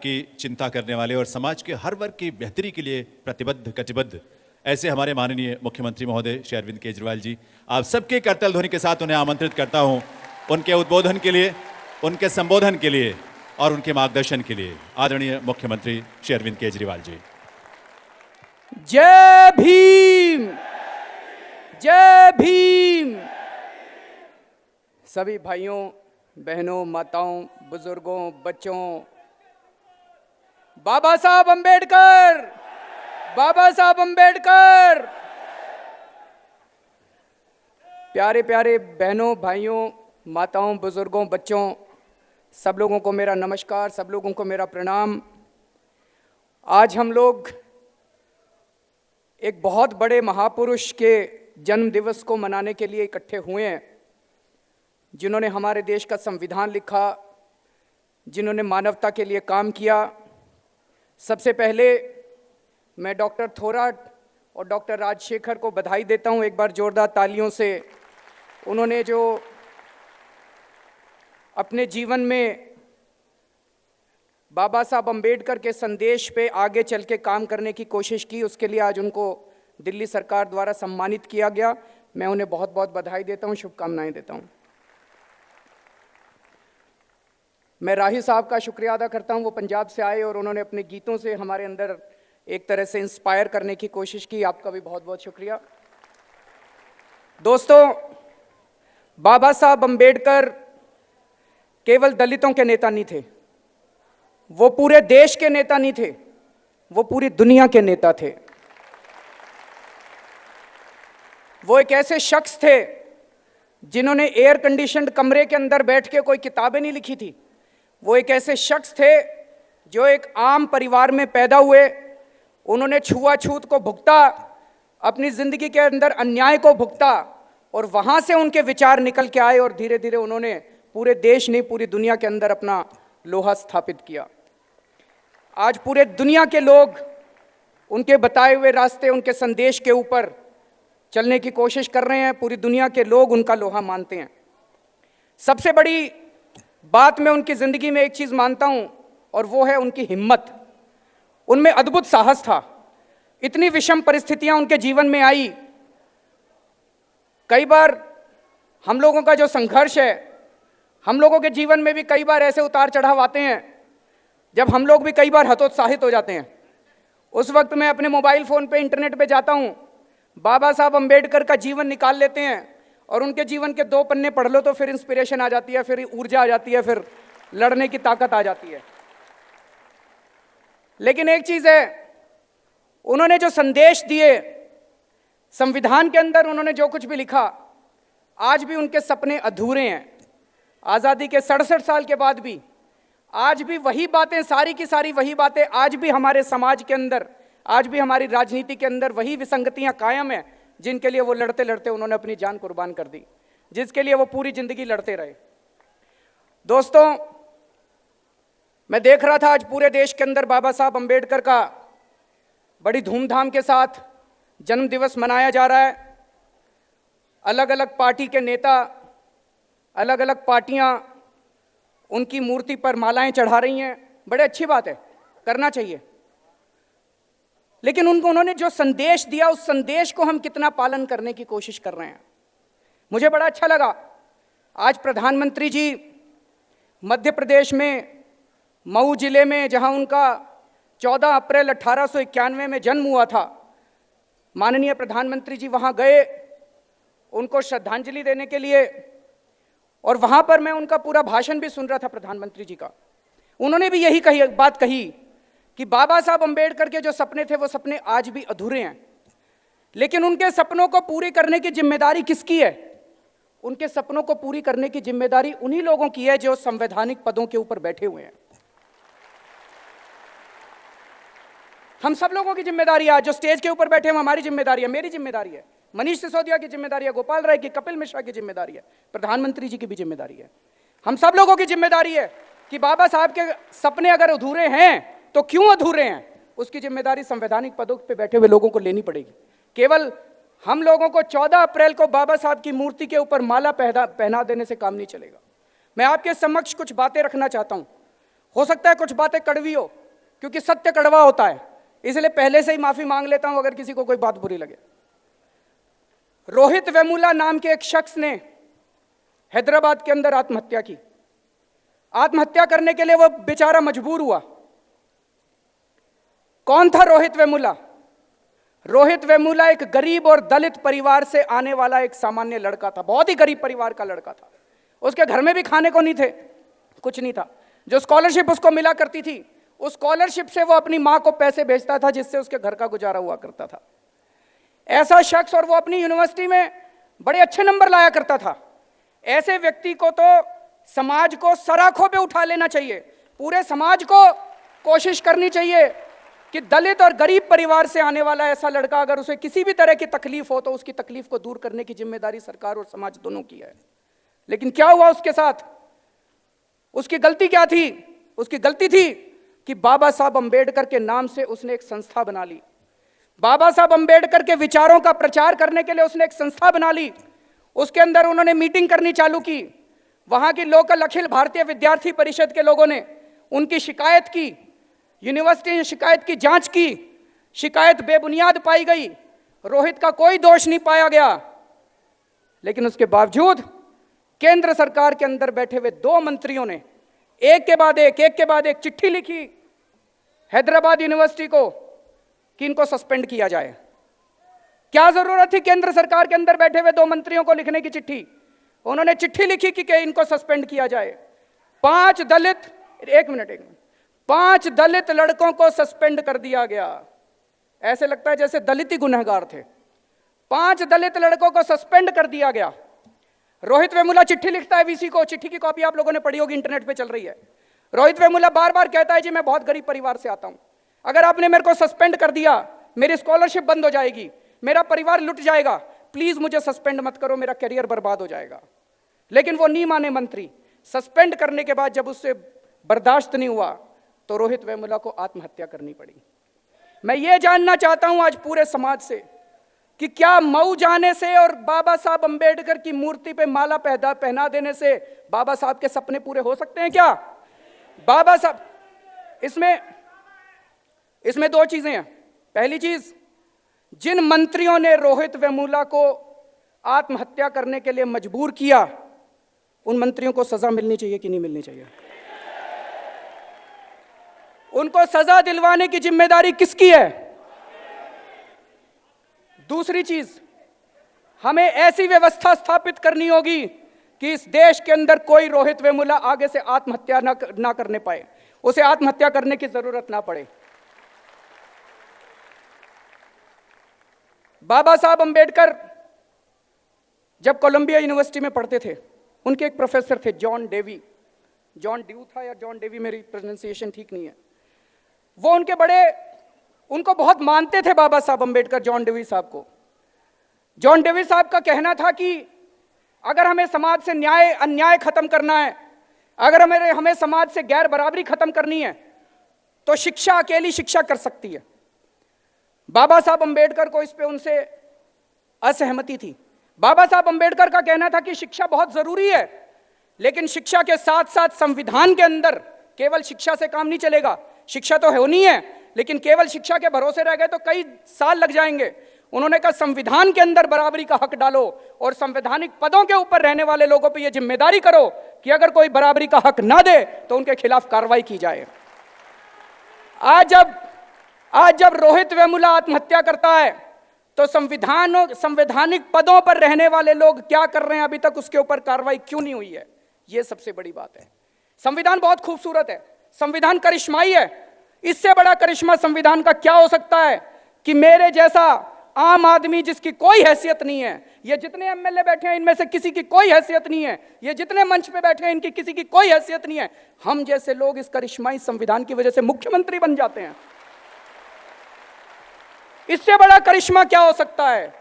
की चिंता करने वाले और समाज के हर वर्ग की बेहतरी के लिए प्रतिबद्ध कटिबद्ध ऐसे हमारे माननीय मुख्यमंत्री महोदय श्री अरविंद केजरीवाल जी, आप सबके करतल ध्वनि के साथ उन्हें आमंत्रित करता हूं उनके उद्बोधन के लिए, उनके संबोधन के लिए और उनके मार्गदर्शन के लिए। आदरणीय मुख्यमंत्री श्री अरविंद केजरीवाल जी। जय भीम, जय भीम। सभी भाइयों, बहनों, माताओं, बुजुर्गों, बच्चों, बाबा साहब अंबेडकर, बाबा साहब अंबेडकर। प्यारे प्यारे बहनों, भाइयों, माताओं, बुजुर्गों, बच्चों, सब लोगों को मेरा नमस्कार, सब लोगों को मेरा प्रणाम। आज हम लोग एक बहुत बड़े महापुरुष के जन्म दिवस को मनाने के लिए इकट्ठे हुए हैं, जिन्होंने हमारे देश का संविधान लिखा, जिन्होंने मानवता के लिए काम किया। सबसे पहले मैं डॉक्टर थोराट और डॉक्टर राजशेखर को बधाई देता हूं, एक बार जोरदार तालियों से। उन्होंने जो अपने जीवन में बाबा साहब अंबेडकर के संदेश पे आगे चल के काम करने की कोशिश की, उसके लिए आज उनको दिल्ली सरकार द्वारा सम्मानित किया गया। मैं उन्हें बहुत बहुत बधाई देता हूं, शुभकामनाएं देता हूं। मैं राही साहब का शुक्रिया अदा करता हूं, वो पंजाब से आए और उन्होंने अपने गीतों से हमारे अंदर एक तरह से इंस्पायर करने की कोशिश की। आपका भी बहुत बहुत शुक्रिया। दोस्तों, बाबा साहब अंबेडकर केवल दलितों के नेता नहीं थे, वो पूरे देश के नेता नहीं थे, वो पूरी दुनिया के नेता थे। वो एक ऐसे शख्स थे जिन्होंने एयर कंडीशनड कमरे के अंदर बैठ के कोई किताबें नहीं लिखी थी। वो एक ऐसे शख्स थे जो एक आम परिवार में पैदा हुए, उन्होंने छुआछूत को भुगता, अपनी जिंदगी के अंदर अन्याय को भुगता और वहां से उनके विचार निकल के आए और धीरे धीरे उन्होंने पूरे देश नहीं पूरी दुनिया के अंदर अपना लोहा स्थापित किया। आज पूरे दुनिया के लोग उनके बताए हुए रास्ते, उनके संदेश के ऊपर चलने की कोशिश कर रहे हैं। पूरी दुनिया के लोग उनका लोहा मानते हैं। सबसे बड़ी बात मैं उनकी जिंदगी में एक चीज मानता हूं और वो है उनकी हिम्मत। उनमें अद्भुत साहस था। इतनी विषम परिस्थितियां उनके जीवन में आई। कई बार हम लोगों का जो संघर्ष है, हम लोगों के जीवन में भी कई बार ऐसे उतार चढ़ाव आते हैं जब हम लोग भी कई बार हतोत्साहित हो जाते हैं। उस वक्त मैं अपने मोबाइल फोन पे इंटरनेट पे जाता हूं, बाबा साहब अंबेडकर का जीवन निकाल लेते हैं और उनके जीवन के 2 पन्ने पढ़ लो तो फिर इंस्पिरेशन आ जाती है, फिर ऊर्जा आ जाती है, फिर लड़ने की ताकत आ जाती है। लेकिन एक चीज है, उन्होंने जो संदेश दिए, संविधान के अंदर उन्होंने जो कुछ भी लिखा, आज भी उनके सपने अधूरे हैं। आजादी के 67 साल के बाद भी आज भी वही बातें, सारी की सारी वही बातें आज भी हमारे समाज के अंदर, आज भी हमारी राजनीति के अंदर वही विसंगतियां कायम हैं, जिनके लिए वो लड़ते लड़ते उन्होंने अपनी जान कुर्बान कर दी, जिसके लिए वो पूरी जिंदगी लड़ते रहे। दोस्तों, मैं देख रहा था आज पूरे देश के अंदर बाबा साहब अंबेडकर का बड़ी धूमधाम के साथ जन्म दिवस मनाया जा रहा है। अलग अलग पार्टी के नेता, अलग अलग पार्टियां उनकी मूर्ति पर मालाएं चढ़ा रही हैं। बड़े अच्छी बात है, करना चाहिए। लेकिन उन्होंने जो संदेश दिया, उस संदेश को हम कितना पालन करने की कोशिश कर रहे हैं। मुझे बड़ा अच्छा लगा आज प्रधानमंत्री जी मध्य प्रदेश में मऊ जिले में, जहां उनका 14 अप्रैल 1891 में जन्म हुआ था, माननीय प्रधानमंत्री जी वहां गए उनको श्रद्धांजलि देने के लिए। और वहां पर मैं उनका पूरा भाषण भी सुन रहा था प्रधानमंत्री जी का। उन्होंने भी यही बात कही कि बाबा साहब अंबेडकर के जो सपने थे वो सपने आज भी अधूरे हैं, लेकिन उनके सपनों को पूरी करने की जिम्मेदारी किसकी है? उनके सपनों को पूरी करने की जिम्मेदारी उन्हीं लोगों की है जो संवैधानिक पदों के ऊपर बैठे हुए हैं। हम सब लोगों की जिम्मेदारी है, जो स्टेज के ऊपर बैठे हैं हमारी जिम्मेदारी है, मेरी जिम्मेदारी है, मनीष सिसोदिया की जिम्मेदारी है, गोपाल राय की, कपिल मिश्रा की जिम्मेदारी है, प्रधानमंत्री जी की भी जिम्मेदारी है। हम सब लोगों की जिम्मेदारी है कि बाबा साहब के सपने अगर अधूरे हैं तो क्यों अधूरे हैं, उसकी जिम्मेदारी संवैधानिक पदों पे बैठे हुए लोगों को लेनी पड़ेगी। केवल हम लोगों को 14 अप्रैल को बाबा साहब की मूर्ति के ऊपर माला पहना देने से काम नहीं चलेगा। मैं आपके समक्ष कुछ बातें रखना चाहता हूं। हो सकता है कुछ बातें कड़वी हो, क्योंकि सत्य कड़वा होता है, इसलिए पहले से ही माफी मांग लेता हूं अगर किसी को कोई बात बुरी लगे। रोहित वेमुला नाम के एक शख्स ने हैदराबाद के अंदर आत्महत्या की। आत्महत्या करने के लिए वो बेचारा मजबूर हुआ। कौन था रोहित वेमुला? रोहित वेमुला एक गरीब और दलित परिवार से आने वाला एक सामान्य लड़का था, बहुत ही गरीब परिवार का लड़का था। उसके घर में भी खाने को नहीं थे, कुछ नहीं था। जो स्कॉलरशिप उसको मिला करती थी, उस स्कॉलरशिप से वो अपनी मां को पैसे भेजता था, जिससे उसके घर का गुजारा हुआ करता था। ऐसा शख्स, और वो अपनी यूनिवर्सिटी में बड़े अच्छे नंबर लाया करता था। ऐसे व्यक्ति को तो समाज को सराखों पे उठा लेना चाहिए। पूरे समाज को कोशिश करनी चाहिए कि दलित और गरीब परिवार से आने वाला ऐसा लड़का, अगर उसे किसी भी तरह की तकलीफ हो तो उसकी तकलीफ को दूर करने की जिम्मेदारी सरकार और समाज दोनों की है। लेकिन क्या हुआ उसके साथ? उसकी गलती क्या थी? उसकी गलती थी कि बाबा साहब अंबेडकर के नाम से उसने एक संस्था बना ली। बाबा साहब अंबेडकर के विचारों का प्रचार करने के लिए उसने एक संस्था बना ली। उसके अंदर उन्होंने मीटिंग करनी चालू की। वहां की लोकल अखिल भारतीय विद्यार्थी परिषद के लोगों ने उनकी शिकायत की, यूनिवर्सिटी ने शिकायत की, जांच की, शिकायत बेबुनियाद पाई गई, रोहित का कोई दोष नहीं पाया गया। लेकिन उसके बावजूद केंद्र सरकार के अंदर बैठे हुए 2 मंत्रियों ने एक के बाद एक चिट्ठी लिखी हैदराबाद यूनिवर्सिटी को कि इनको सस्पेंड किया जाए। क्या जरूरत थी केंद्र सरकार के अंदर बैठे हुए 2 मंत्रियों को लिखने की चिट्ठी? उन्होंने चिट्ठी लिखी कि इनको सस्पेंड किया जाए। 5 दलित लड़कों को सस्पेंड कर दिया गया। ऐसे लगता है जैसे दलित ही गुनहगार थे। 5 दलित लड़कों को सस्पेंड कर दिया गया। रोहित वेमुला चिट्ठी लिखता है वीसी को। चिट्ठी की कॉपी आप लोगों ने पढ़ी होगी, इंटरनेट पे चल रही है। रोहित वेमुला बार बार कहता है जी मैं बहुत गरीब परिवार से आता हूं, अगर आपने मेरे को सस्पेंड कर दिया मेरी स्कॉलरशिप बंद हो जाएगी, मेरा परिवार लुट जाएगा, प्लीज मुझे सस्पेंड मत करो, मेरा करियर बर्बाद हो जाएगा। लेकिन वो नहीं माने मंत्री। सस्पेंड करने के बाद जब उससे बर्दाश्त नहीं हुआ तो रोहित वेमुला को आत्महत्या करनी पड़ी। मैं ये जानना चाहता हूं आज पूरे समाज से कि क्या मऊ जाने से और बाबा साहब अंबेडकर की मूर्ति पे माला पहना देने से बाबा साहब के सपने पूरे हो सकते हैं क्या? बाबा साहब, इसमें 2 चीजें हैं। पहली चीज, जिन मंत्रियों ने रोहित वेमुला को आत्महत्या करने के लिए मजबूर किया, उन मंत्रियों को सजा मिलनी चाहिए कि नहीं मिलनी चाहिए? उनको सजा दिलवाने की जिम्मेदारी किसकी है? दूसरी चीज, हमें ऐसी व्यवस्था स्थापित करनी होगी कि इस देश के अंदर कोई रोहित वेमुला आगे से आत्महत्या ना करने पाए, उसे आत्महत्या करने की जरूरत ना पड़े। बाबा साहब अंबेडकर जब कोलंबिया यूनिवर्सिटी में पढ़ते थे, उनके एक प्रोफेसर थे जॉन डेवी, जॉन ड्यू था या जॉन डेवी, मेरी प्रोनाउंसिएशन ठीक नहीं है। वो उनको बहुत मानते थे बाबा साहब अंबेडकर, जॉन डेवी साहब को। जॉन डेवी साहब का कहना था कि अगर हमें समाज से अन्याय खत्म करना है, अगर हमें समाज से गैर बराबरी खत्म करनी है, तो शिक्षा अकेली शिक्षा कर सकती है। बाबा साहब अंबेडकर को इस पे उनसे असहमति थी। बाबा साहब अंबेडकर का कहना था कि शिक्षा बहुत जरूरी है, लेकिन शिक्षा के साथ साथ संविधान के अंदर केवल शिक्षा से काम नहीं चलेगा। शिक्षा तो होनी है, लेकिन केवल शिक्षा के भरोसे रह गए तो कई साल लग जाएंगे। उन्होंने कहा संविधान के अंदर बराबरी का हक डालो और संवैधानिक पदों के ऊपर रहने वाले लोगों पर यह जिम्मेदारी करो कि अगर कोई बराबरी का हक ना दे तो उनके खिलाफ कार्रवाई की जाए। आज जब रोहित वेमुला आत्महत्या करता है तो संवैधानिक पदों पर रहने वाले लोग क्या कर रहे हैं, अभी तक उसके ऊपर कार्रवाई क्यों नहीं हुई है? यह सबसे बड़ी बात है। संविधान बहुत खूबसूरत है, संविधान करिश्माई है। इससे बड़ा करिश्मा संविधान का क्या हो सकता है कि मेरे जैसा आम आदमी जिसकी कोई हैसियत नहीं है, ये जितने एमएलए बैठे हैं इनमें से किसी की कोई हैसियत नहीं है, ये जितने मंच पे बैठे हैं इनकी किसी की कोई हैसियत नहीं है, हम जैसे लोग इस करिश्माई संविधान की वजह से मुख्यमंत्री बन जाते हैं। इससे बड़ा करिश्मा क्या हो सकता है?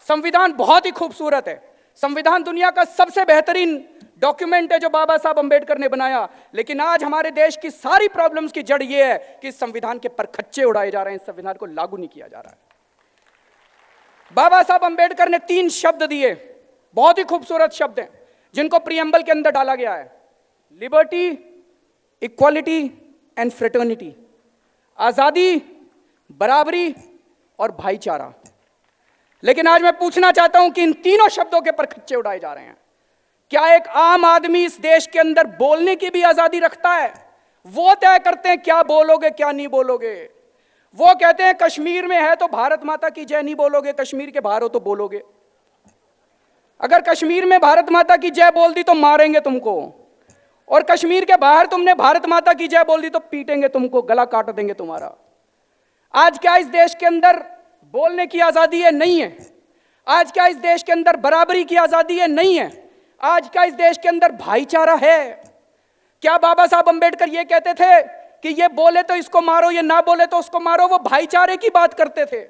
संविधान बहुत ही खूबसूरत है। संविधान दुनिया का सबसे बेहतरीन डॉक्यूमेंट है जो बाबा साहब अंबेडकर ने बनाया। लेकिन आज हमारे देश की सारी प्रॉब्लम्स की जड़ यह है कि संविधान के परखच्चे उड़ाए जा रहे हैं, संविधान को लागू नहीं किया जा रहा है। बाबा साहब अंबेडकर ने 3 शब्द दिए, बहुत ही खूबसूरत शब्द हैं, जिनको प्रीएम्बल के अंदर डाला गया है: लिबर्टी, इक्वालिटी एंड फ्रेटर्निटी, आजादी, बराबरी और भाईचारा। लेकिन आज मैं पूछना चाहता हूं कि इन तीनों शब्दों के परखच्चे उड़ाए जा रहे हैं। क्या एक आम आदमी इस देश के अंदर बोलने की भी आजादी रखता है? वो तय करते हैं क्या बोलोगे क्या नहीं बोलोगे। वो कहते हैं कश्मीर में है तो भारत माता की जय नहीं बोलोगे, कश्मीर के बाहर हो तो बोलोगे। अगर कश्मीर में भारत माता की जय बोल दी तो मारेंगे तुमको, और कश्मीर के बाहर तुमने भारत माता की जय बोल दी तो पीटेंगे तुमको, गला काट देंगे तुम्हारा। आज क्या इस देश के अंदर बोलने की आजादी है? नहीं है। आज क्या इस देश के अंदर बराबरी की आजादी है? नहीं है। आज क्या इस देश के अंदर भाईचारा है? क्या बाबा साहब अंबेडकर ये कहते थे कि ये बोले तो इसको मारो, ये ना बोले तो उसको मारो? वो भाईचारे की बात करते थे।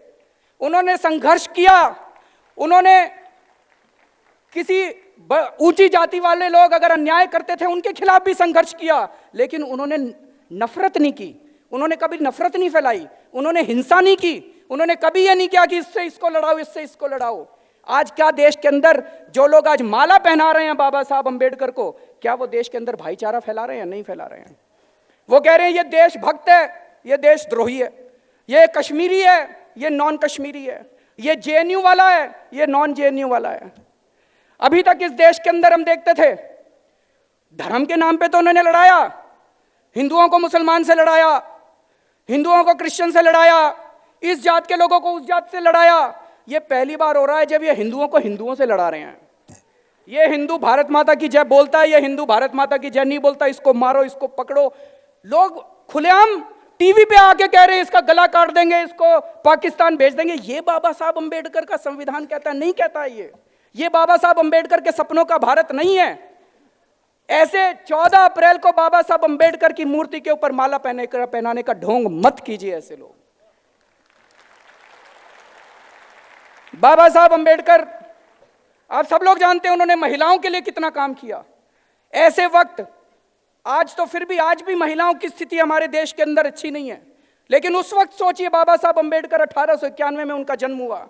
उन्होंने संघर्ष किया। उन्होंने किसी ऊंची जाति वाले लोग अगर अन्याय करते थे उनके खिलाफ भी संघर्ष किया, लेकिन उन्होंने नफरत नहीं की। उन्होंने कभी नफरत नहीं फैलाई, उन्होंने हिंसा नहीं की, उन्होंने कभी ये नहीं किया कि इससे इसको लड़ाओ, इससे इसको लड़ाओ। आज क्या देश के अंदर जो लोग आज माला पहना रहे हैं बाबा साहब अंबेडकर को, क्या वो देश के अंदर भाईचारा फैला रहे हैं? नहीं फैला रहे हैं। वो कह रहे हैं ये देशभक्त है, ये देशद्रोही है, ये कश्मीरी है, ये नॉन कश्मीरी है, ये जेएनयू वाला है, ये नॉन जेएनयू वाला है। अभी तक इस देश के अंदर हम देखते थे धर्म के नाम पे तो उन्होंने लड़ाया, हिंदुओं को मुसलमान से लड़ाया, हिंदुओं को क्रिश्चियन से लड़ाया, इस जात के लोगों को उस जात से लड़ाया। ये पहली बार हो रहा है जब ये हिंदुओं को हिंदुओं से लड़ा रहे हैं। ये हिंदू भारत माता की जय बोलता है, ये हिंदू भारत माता की जय नहीं बोलता, इसको मारो, इसको पकड़ो। लोग खुलेआम टीवी पे आके कह रहे हैं इसका गला काट देंगे, इसको पाकिस्तान भेज देंगे। ये बाबा साहब अंबेडकर का संविधान कहता है? नहीं कहता है। ये बाबा साहब अंबेडकर के सपनों का भारत नहीं है। ऐसे 14 अप्रैल को बाबा साहब अंबेडकर की मूर्ति के ऊपर माला पहनाने का ढोंग मत कीजिए। ऐसे लोग, बाबा साहब अंबेडकर आप सब लोग जानते हैं उन्होंने महिलाओं के लिए कितना काम किया। ऐसे वक्त आज तो फिर भी आज भी महिलाओं की स्थिति हमारे देश के अंदर अच्छी नहीं है, लेकिन उस वक्त सोचिए बाबा साहब अंबेडकर 1891 में उनका जन्म हुआ,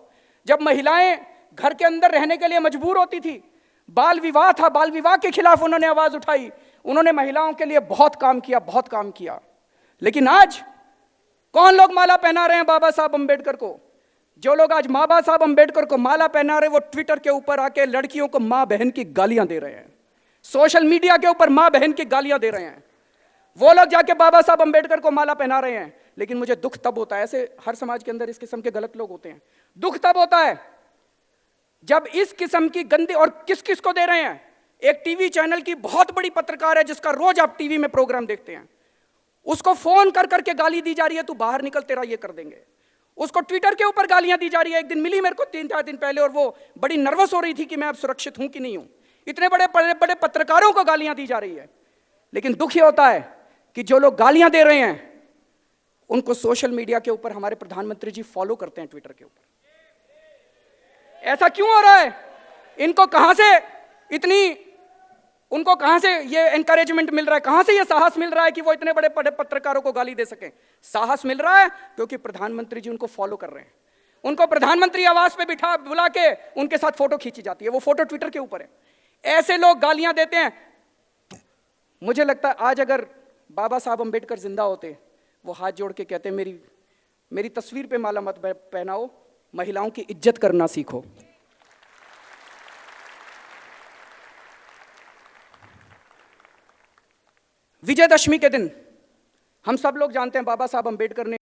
जब महिलाएं घर के अंदर रहने के लिए मजबूर होती थी। बाल विवाह था, बाल विवाह के खिलाफ उन्होंने आवाज उठाई। उन्होंने महिलाओं के लिए बहुत काम किया, बहुत काम किया। लेकिन आज कौन लोग माला पहना रहे हैं बाबा साहब अंबेडकर को? जो लोग आज बाबा साहब अंबेडकर को माला पहना रहे हैं वो ट्विटर के ऊपर आके लड़कियों को मां बहन की गालियां दे रहे हैं, सोशल मीडिया के ऊपर मां बहन की गालियां दे रहे हैं। वो लोग जाके बाबा साहब अंबेडकर को माला पहना रहे हैं। लेकिन मुझे दुख तब होता है, ऐसे हर समाज के अंदर इस किस्म के गलत लोग होते हैं, दुख तब होता है जब इस किस्म की गंदी, और किस किस को दे रहे हैं? एक टीवी चैनल की बहुत बड़ी पत्रकार है जिसका रोज आप टीवी में प्रोग्राम देखते हैं, उसको फोन कर करके गाली दी जा रही है, तू बाहर निकल तेरा ये कर देंगे। उसको ट्विटर के ऊपर गालियां दी जा रही है। एक दिन मिली मेरे को 3-4 दिन पहले, और वो बड़ी नर्वस हो रही थी कि मैं अब सुरक्षित हूं कि नहीं हूं। इतने बड़े बड़े बड़े पत्रकारों को गालियां दी जा रही है। लेकिन दुख ये होता है कि जो लोग गालियां दे रहे हैं उनको सोशल मीडिया के ऊपर हमारे प्रधानमंत्री जी फॉलो करते हैं, ट्विटर के ऊपर। ऐसा क्यों हो रहा है? इनको कहां से इतनी, उनको कहां से ये एनकरेजमेंट मिल रहा है, कहां से ये साहस मिल रहा है कि वो इतने बड़े बड़े पत्रकारों को गाली दे सकें? साहस मिल रहा है क्योंकि प्रधानमंत्री जी उनको फॉलो कर रहे हैं। उनको प्रधानमंत्री आवास पे बुला के उनके साथ फोटो खींची जाती है, वो फोटो ट्विटर के ऊपर है। ऐसे लोग गालियां देते हैं। मुझे लगता है आज अगर बाबा साहब अंबेडकर जिंदा होते, वो हाथ जोड़ के कहते मेरी तस्वीर पे माला मत पहनाओ, महिलाओं की इज्जत करना सीखो। विजयदशमी के दिन हम सब लोग जानते हैं बाबा साहब अंबेडकर ने